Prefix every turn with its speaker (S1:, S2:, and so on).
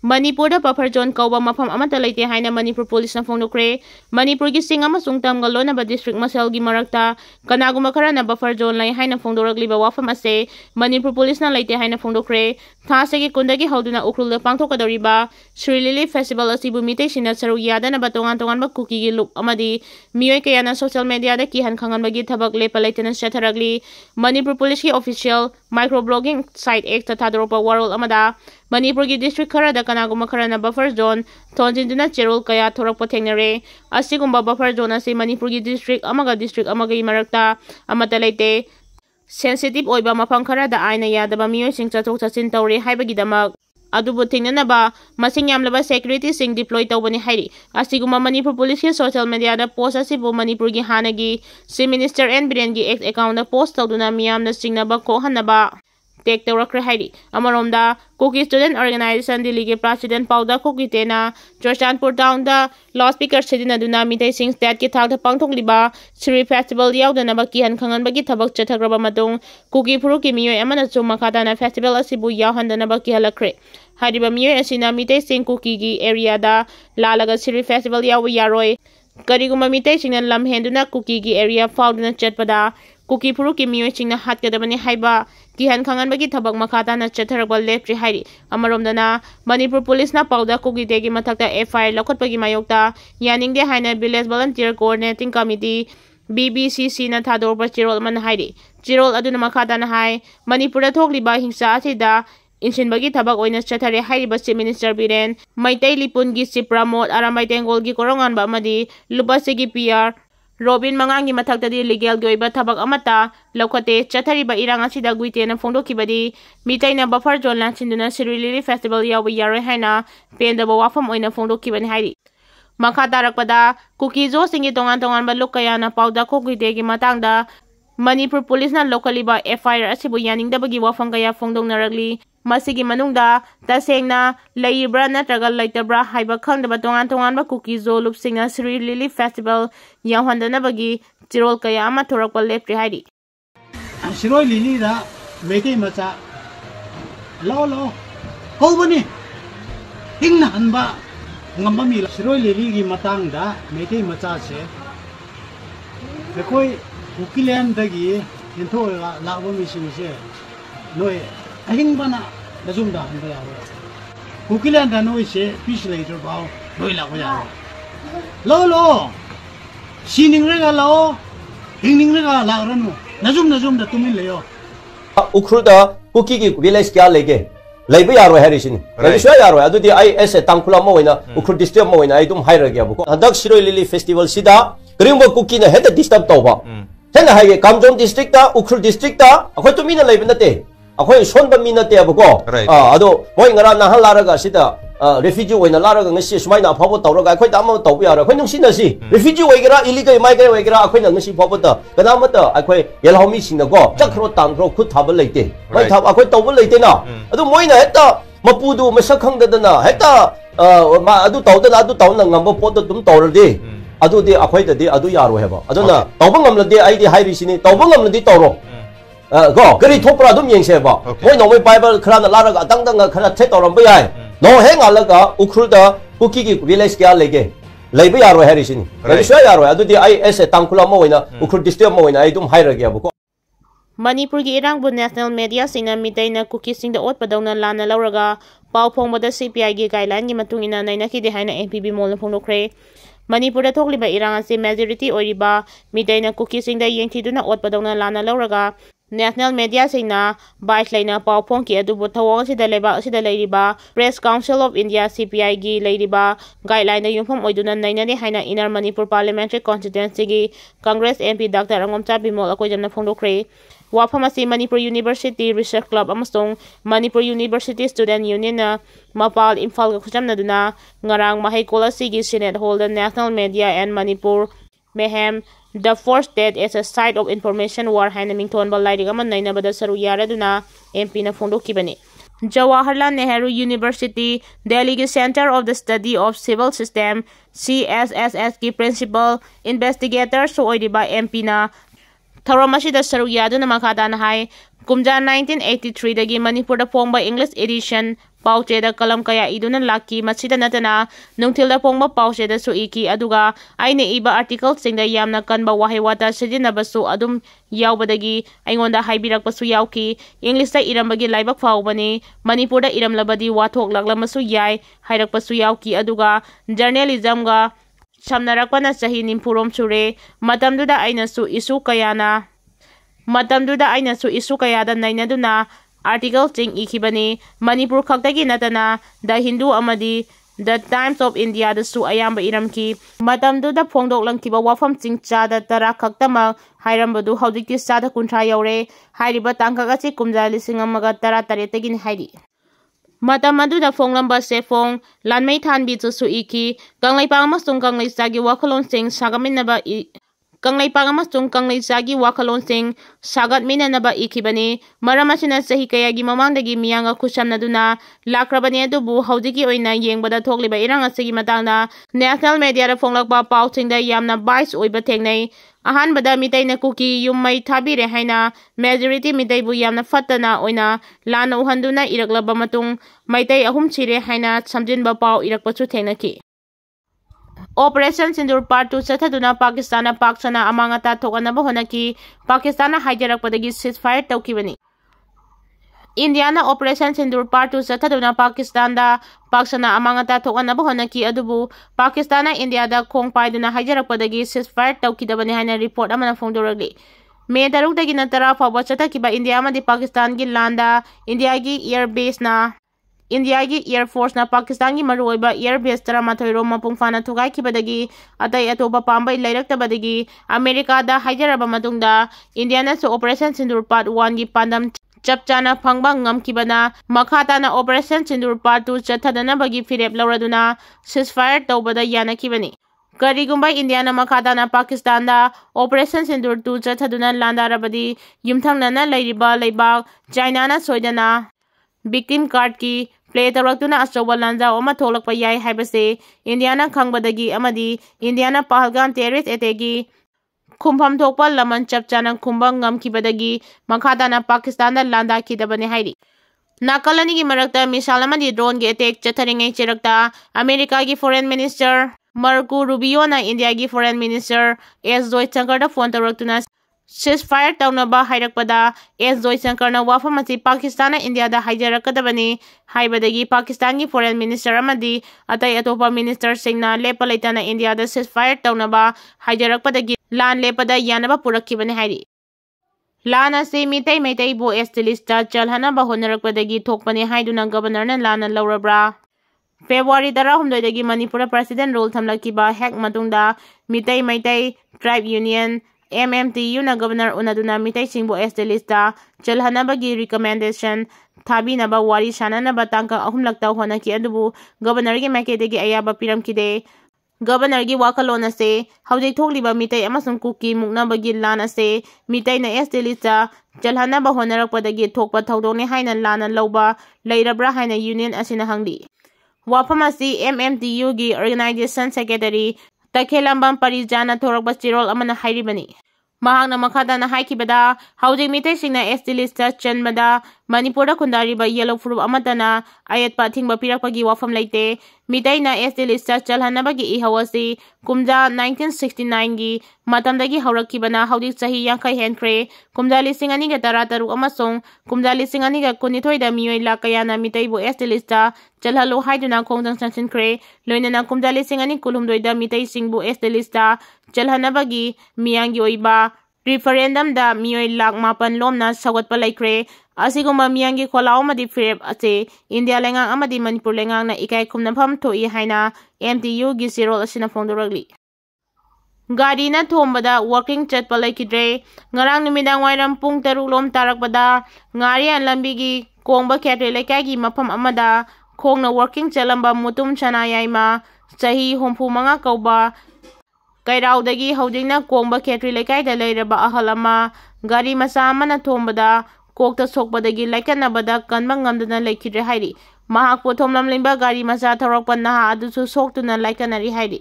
S1: Manipur buffer zone kauba mafam amata leite haina Manipur police na phongdokre Manipur gi sing amasung tamga lonaba district masel gi marakta kanaguma khara na buffer zone lai haina phongdorakliba wafam ase Manipur police na leite haina phongdokre tha se gi kundagi hauduna ukrul da pangthokadoriba Sri Lily festival asibu mitei sina saru yadana batongan tongan ba kuki gi look amadi miyoi kayana social media da ki han khangan bagi thabak lepa leitena chatharagli Manipur police ki official microblogging site ek ta thadropa warol amada Manipur gi district khara da kanaguma khara na buffer zone thonjinduna cherol kaya thorakpa thengnare asigumba buffer zone ase Manipur gi district amaga marakta amata leite sensitive oiba mafam khara da aina yadaba miyoi sing chathok chachin tawre haibagi damak adubu thingnanaba masing yamlaba security sing deploy tawbani hairi asiguma Manipur police ki social media da post asibu Manipur gi hanagi Chief Minister N Biren gi account da post tawduna miyamna singnaba ko hanaba take the rakre hairi amaromda Kuki student organization Delhi ke president Pauda Kuki tena Churchanpur town da loudspeaker sedina duna mitei sing state ki thak da pangthok liba Sri festival yaudana ba ki han khangan bagi thabak chathagraba matung Kuki phuru ki miyoi amana chu makhata na festival asibu yawhandana ba ki halakre hariba miyoi asina mitei sing Kuki gi area da lalaga Sri festival yaw yaroi kariguma mitei sing lam henduna Kuki gi area fauduna chatpada Kuki phuru ki miyoi sing na hat kadabani haiba ki han khangan bagi thabak makhata na chatharagba lepri hairi amaromdana Manipur police na Pauda Kuki tegi mathakta FIR lakhotpagi mayokta yaningde haina village volunteer coordinating committee BBCC na thadorpa chirol man hairi chirol aduna makhata na hai Manipur da thokliba hingsa asida insinbagi thabak oina chathare hairiba Chief Minister Biren Meitei Lipun gi Chief Pramod Aramai Tengol gi korongan ba amadi lupasegi PR Robin Mangangi mathakta di legal gi oiba thabak amata laukhate chathariba irang asida guitena phongdokibadi mitei na buffer zone la chinduna Sri Lily festival yaw yaroi haina pendaba wafam oina phongdokibani hairi makha tarakpada Kuki zo singi tongan ba lokaya na Pauda Kuki tegi matangda Manipur police na lokaliba FIR asibu yaningdabagi wafam kaya phongdoknaragli masigi manungda tasengna leibra natraga leitabra haiba khangdaba tongan ba Kuki zo lupsinga Sri Lily festival yawhandana bagi chirol kaya ama thorakpa lepri hairi
S2: Sri Lily da Meitei macha lo kolbani hingna hanba ngamba mi Sri Lily gi matangda Meitei macha se bekoi Kukiland dagi into lawa mi singse noi ahing bana lazumda handa yawo Kukiland da noi se fish later bao noi lawa yawo lo sining rega lao hingning rega la ranu lazum da tumin leyo
S3: ukhruda Kuki gi village kya lege leiba yaro harisini leiba swa yaro adudi ai ese tangkhula mo oina ukhru district mo oina ai dum haira gya buko handak Sri Lily festival sida krimba Kuki na heta disturb tawba hena haye Kamjong district da ukhru district da akhoi to mina leiba nate akhoi sonba mina te abuko ado moi ngara na halaraga sida refugee oina laraga ngasi sumaina phabo tawraga akhoi da ma tawbu yaro akhoi nungsi na si refugee oigera illegal migrant oigera akhoi na ngasi phabo da kana mata akhoi yelhomi singna go chakro tangro khut thaba leite mai thab akhoi tawbu leite na ado moi na heta mapudu masak khangdadana heta adu tawdana adu tawna ngamba pot dum tawradi adu de akhoi da de adu yaro heba aduna tawba ngamlade ai de hairi sini tawba ngamlade tawro go kari thopra dum yengse ba moi no bible khana laraga dang khana the tawram ba yai no hengalaga ukhruda Kuki gi village kya lege leiba yaro hairi sini leiba swa yaro adu de ai ese tangkhula mo oina ukhru district mo oina ai dum haira gya ba
S1: Manipur gi irangbu national media singna mitei na Kuki sing da otpadawna lana lauraga pau phongboda CPI gi guideline gi matungina naina ki de haina MPB mol phongdokre Manipur da thokliba irang ase majority oiriba mitei na Kuki sing da yengthiduna otpadawna lana lauraga national media singna bike laina pau phongki adubu thawang sida leba sida leiriba Press Council of India CPI gi leiriba guideline da yumpham oiduna naina de haina Inner Manipur parliamentary constituency gi Congress MP Dr. Angomcha Bimol akoijamna phongdokre Wafamasi Manipur University Research Club amasong Manipur University Student Union na mapal Imphal ga khujamna duna ngarang mahikol asigi Senate Hall the National Media and Manipur Mayhem the fourth state as a site of information war haina mingthon bal lairi gaman naina bada saru yara duna MP na phongdokibani Jawaharlal Nehru University Delhi Center of the Study of Civil System CSSS ki principal investigator so oidiba MP na ꯊꯧꯔꯝ ꯑꯁꯤꯗ ꯁꯔꯨꯛ ꯌꯥꯗꯨꯅ ꯃꯈꯥ ꯇꯥꯅ ꯍꯥꯏ ꯀꯨꯝꯖꯥ 1983 ꯗꯒꯤ ꯃꯅꯤꯄꯨꯔꯗ ꯐꯣꯡꯕ English addition पाउचेदा कलम कया इदुना लाकी मसीदा नतना नुंगथिलदा फोंगबा पाउचेदा सु इकी अदुगा आइने इबा आर्टिकल सिंगदा यामना कनबा वाहे वाता सिजिनबसु अदुम यावबदगी आइंगोंदा हाइबिरकपसु यावकी इंग्लिशदा इरमबगी लाइबक फावबनी मणिपुरदा इरमलबदी वाथोक लागलमसु याय हाइरकपसु यावकी अदुगा जर्नलिज्मगा समनरकपना सही निम्फुरोम सुरे मतमदुदा आइनसु इसु कयादा नैनदुना आर्टिकल चिंग इखिबनी मणिपुर खक्तगी नतना द हिंदू अमदी द टाइम्स ऑफ इंडिया दसु अयाम इरमकी मतमदुदा फोंदोकलंकिबा वाफम चिंग चादा तरा खक्तमा हाइरमबदु हौजिकि चादा कुंथ्रा यौरे हाइरिबा तांकागाची कुमजा लिसिंग अमगा तरा तरेतगिन हाइरि मतम अदुदा फोंगलंबा सेफोंग लानमै थानबी चसु इखी कंगलैपांग अमसुंग कंगलैचागी वाखलोन सिंग सागमिनबा कंगलैपांग अमसुंग कंगलैचागी वाखलोन सिंग सागतमिननबा इखिबनी मरम असिना सही कयागी ममांगदगी मियांगा खुसमनदुना लाक्रबनी अदुबु हौजिकी ओइना येंगबदा थोकलिबा इरांग असिगी मतांगना नेशनल मीडियादा फोंगलकपा पाउसिंगदा यामना बाइस ओइबा थेंगनै अहानबदा मितैना कुकी युम्मै थाबिरे हाइना मेजॉरिटी मितैबु यामना फत्तना ओइना लाना उहंदुना इरकलबा मतुंग मैतै अहुम छिरे हाइना समजिनबा पाउ इरकपसु थेंगनकी ऑपरेशन सिंदूर पार्ट 2 चथदुना पाकिस्तान पाकसना अमांगता थोकनबा होनकी पाकिस्तान हाइजरकपदगी सीजफायर तौकिबनी इंडियाना ऑपरेशन सिंदूर पार्ट 2 चथदुना पाकिस्तान दा पाकसना अमांगता थोकनबा होनकी अदुबु पाकिस्तान इंडिया दा खोंग पाइदुना हाइजरकपदगी सीजफायर तौकिदबनी हाइना रिपोर्ट अमना फोंदोरगली मे 10 दगी नतरा फाव चथकिबा इंडिया मदि पाकिस्तान गी लांदा इंडिया गी एयरबेस ना इंडिया की एयरफोर्स ना पाकिस्तान की मरुओइबा एयरबेस 13 रोम मपुंग फाना थुगाइखिबदगी अतै अतोबा पांबै लैरक्तबदगी अमेरिका दा हाइजरबा मतुंगदा इंडियाना सो ऑपरेशन सिंदूर पार्ट 1 की पांदम चपचाना फंगबा ngamkibana मखाताना ऑपरेशन सिंदूर पार्ट 2 चथदनबगी फिरेप लौरदुना सीजफायर तौबदा यानखिबनी करिगुंबा इंडियाना मखाताना पाकिस्तान दा ऑपरेशन सिंदूर 2 चथदुना लांदारबदी युमथंगना लैरिबा लैबाग चाइनाना सोइदना विक्टिम कार्ड की प्ले तौरक्तुना अचौबा लांजाव अमा थोलक्पा याय हाइबसे इंडियाना खंगबदगी अमदी इंडियाना पहलगाम टेररिस्ट अटैकी खुमफम थोकपा लमन चपचाना खुमबंग ngamkibadagi मखाताना पाकिस्तान लांदाखिदबने हाइरि नाकलनी की मरक्ता मिसाल अमदी ड्रोन के अटैक चथरिंगै चिरक्ता अमेरिका की फॉरेन मिनिस्टर मार्को रूबियो ना इंडिया की foreign minister S Jaishankar phone तौरक्तुना सीजफायर तौनबा हाइरकपदा एस जयशंकर वाफम असी पाकिस्तान इंडिया दा हाइजरकदबनी हाइबदगी पाकिस्तान की फॉरेन मिनिस्टर अमदी अतै अतोपा मिनिस्टर सिंगना लेपा लैताना इंडिया दा सीजफायर तौनबा हाइजरकपदगी लान लेपदा यानबा पुरक्खिबने हाइरि लान असे मितै मैतै बो एस्टिलिस्टा चलहनबा होनरकपदगी थोकपने हाइदुना गवर्नरना लान लौरब्रा फेब्रुवारी 19 दगी मणिपुर प्रेसिडेंट रोल थमलकिबा हेक मतुंगदा Meetei Meitei tribe union MMTU na governor unaduna mitai singbo estelista chalhanabagi recommendation thabinaba wari sananaba tangka ahumlakta honaki adubu governor gi makedegi ayaba piramkide governor gi wakalona se haujai thokliba mitai amasung kuki muknabagi lan ase mitai na estelista chalhanaba honarakpadagi thokpa thodone haina lana lawba leirabra haina union asina hangdi wafamasi MMTU gi organization secretary Takhellambam परिजाना थोरकबा चिरोल अमना हाइरिबनी महांगना मखादाना हाइकिबदा housing मितै सिंगना एस्टिलिस्टा चनबदा मणिपुरदा खुंदारिबा yellow फ्रूब अमतना आयत पाथिंगबा पिरकपगी वाफम लैते मितैना एस्टिलिस्टा चलहनबगी इहवसी कुमजा 1969 गी मतमदगी हौरकिबना हौजिक सही यांखै हेनख्रे कुमजा लिसिंग अनिगा 13 अमसोंग कुमजा लिसिंग अनिगा 19 दा मियोय लाकयाना मितैबु एस्टिलिस्टा चलहलो हाइदुना खोंजंग संसिनख्रे लोइनना कुमजा लिसिंग अनि कुलुमदोय दा मितै सिंगबु एस्टिलिस्टा चलहनबगी मियांगी ओइबा रिफरेंडम दा मियोय लाख 9 लोमना सगतपा लैख्रे असिगुम्बा मियांगी खोलाव मदि फिरेप असे इंडिया लेंगांग अमदि मणिपुर लेंगांग ना इकाय खुमनफम थोई हाइना MTU गी सिरोल असिना फोंदोरगली गाड़ी ना थोंबदा वर्किंग चटपा लैखिद्रे ngarang numidang wairam pung 3 lom tarakbada ngarian lambi कोंगबा खेत्रे लेकागी मफम अमदा खोंगना वर्किंग चलंबा मुतुम चना याइमा सही होमफु मंगा कौबा कैराउदगी हौजिंगना कोंगबा खेत्रे लेकाइदा लैरबा अहलमा गाड़ी मसा अमना थोंबदा कोकता सोकबदगी लैकनबदा कनबा ngamduna लेखिद्रे हाइरि महाक पोथोमलम लिंबा गाड़ी मसा थौरकपा नहा अदुसु सोक्तुना लैकनरी हाइरि